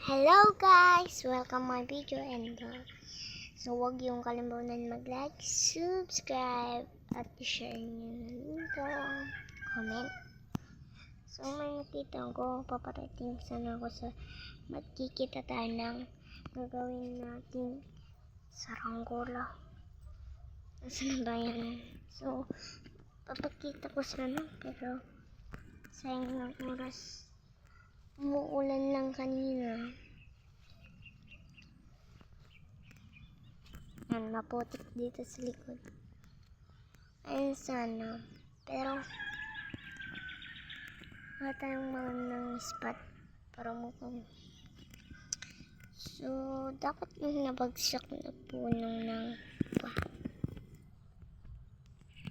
Hello guys! Welcome my video and so huwag yung kalimutan mag-like, subscribe at i-share nyo ito, comment. So may nakita ko, paparating sana ako sa magkikita tayo ng gagawin natin saranggola. Saan ba yan? So papakita ko sana pero sayang ng oras. Umuulan lang kanina. Yan, maputik dito sa likod. Ayun sana. Pero, wala tayong magandang spot para mukhang. So, dapat nung nabagsak na puno ng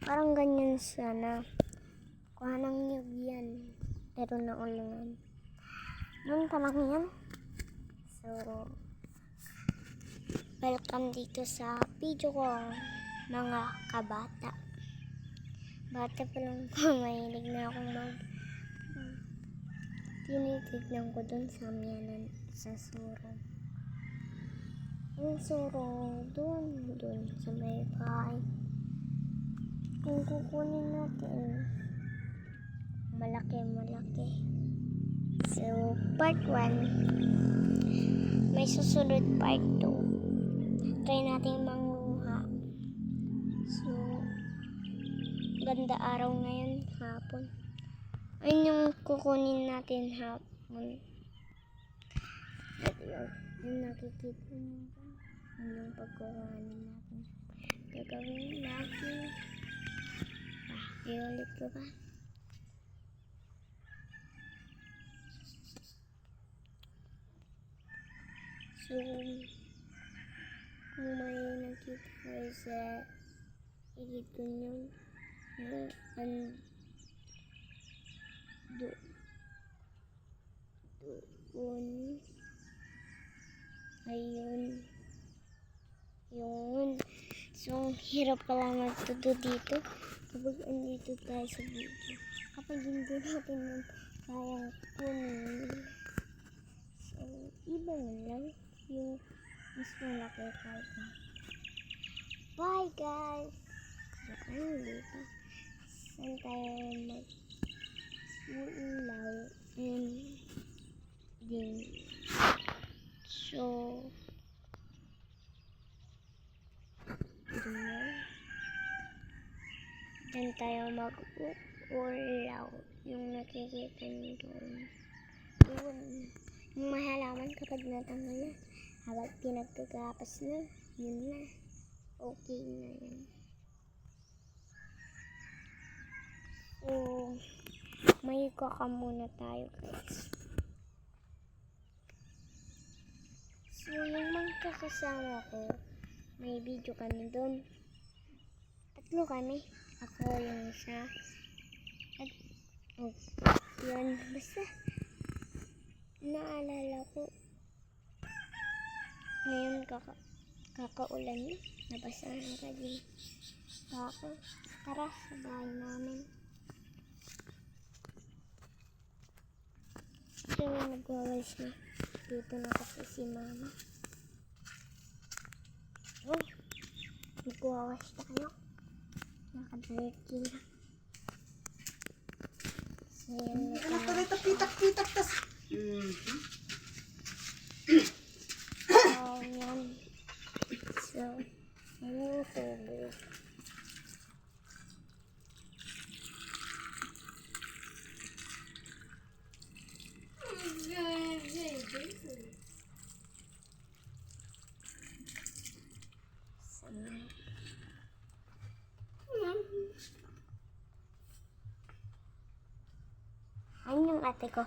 parang ganyan sana. Kuha ng nyug yan. Pero naulan. Doon pa lang yan. So, welcome dito sa video ko, mga kabata. Bata pa lang ko, mahilig na akong tinitignan ko dun sa miyanan, sa surong. Yung surong, dun sa may bahay. Kung kukunin natin, malaki. So, part 1. May susunod part 2. Try natin manguha. So, ganda araw ngayon, hapon. Ayun yung kukunin natin hapon. At yung nakikita nyo ba? Yun yung pagkuhanin natin. Gagawin natin. Iulit ko ba? So, kung may nakita kayo sa igit ko nyo, doon, ayun, yun. So, hirap pala magtuto dito kapag andito tayo sa video. Kapag hindi natin kayang kunin, so, iba na lang yung mas malaki tayo. Bye guys! So, ayun dito. Saan tayo mag-uulaw and din. So, dyan tayo mag-uulaw. Yung nakikita nyo doon. Yung mahalaman kapag natanggal na. Habang pinagkagapas na, yun na. Okay na yun. So, may kaka muna tayo guys. So, yung magkakasama ko, may video kami doon. 3 kami. Ako yung isa. At, yun. Basta, naalala ko, ngayon kakaulan na. Nabasahan ka din. Tara sa bahay namin. So, nagwawalis na. Dito na kasi si mama. Oh, nagwawalis na kayo. Nakadalaki na. So, yan na tayo. Pitak-pitak tas. So, yan. So, yung tubo. Ayun yung ate ko.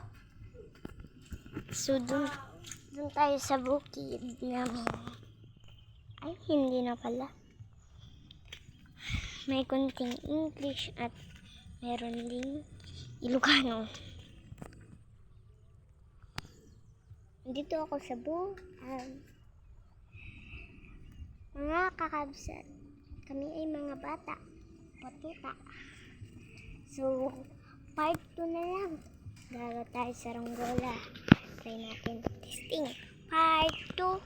So, dun tayo sa bukid namin. Ay, hindi na pala. May konting English at meron ding Ilocano. Dito ako sa mga kakabsat. Kami ay mga bata. Patuta. So, part 2 na lang. Gagawa tayo sa saranggola. Try natin. Testing. Part 2.